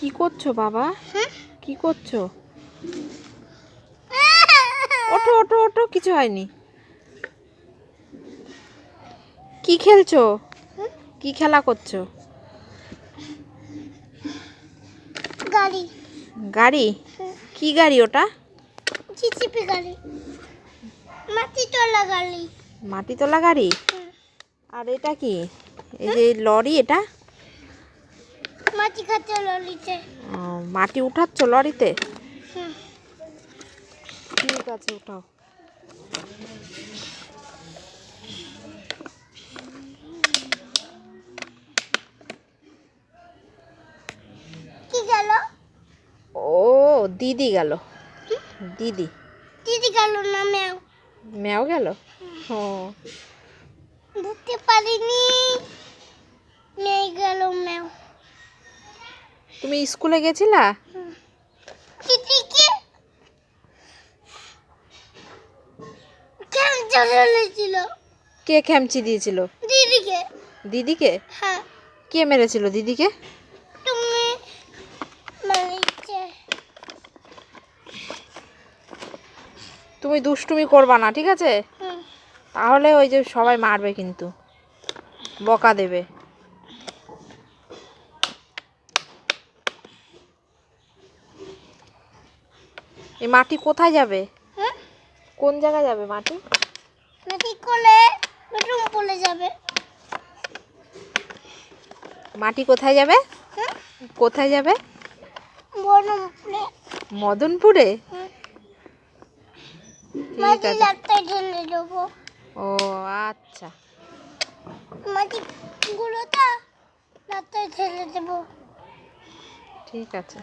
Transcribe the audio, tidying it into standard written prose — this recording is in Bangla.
কি করছো বাবা? কি করছো? ওঠো ওঠো ওঠো, কিছু হয়নি। কি খেলছো? কি খেলা করছো? গাড়ি। গাড়ি? কি গাড়ি ওটা? জিসিপি গাড়ি। মাটি তোলা গাড়ি। মাটি তোলা গাড়ি? আর এটা কি? এই যে লরি, এটা মাটি কাটে লরিতে। মাটি উঠাচ্ছ লরিতে? ঠিক আছে, উঠাও। কি গেল? ও দিদি গেল। দিদি দিদি গেল না ম্যাও। ম্যাও গেল? ও ধরতে পারিনি। নেই গেল ম্যাও। তুমি স্কুলে গেছিলা? দিদিকে কেন চলেছিল? কে খেমচি দিয়েছিল? দিদিকে। দিদিকে? হ্যাঁ। কে মেরেছিল দিদিকে? তুমি মারিছে। তুমি দুষ্টুমি করবা না, ঠিক আছে? তাহলে ওই যে সবাই মারবে, কিন্তু বকা দেবে। এই মাটি কোথায় যাবে? কোন জায়গায় যাবে মাটি? মাটি কোলে বেডরুম কোলে যাবে। মাটি কোথায় যাবে? কোথায় যাবে? বনমপুরে। মদনপুরে? ঠিক মাটি আছে। রাস্তায় ঢেলে দেবো। ও আচ্ছা, মাটি গুলোটা রাস্তায় ঢেলে দেবো। ঠিক আছে।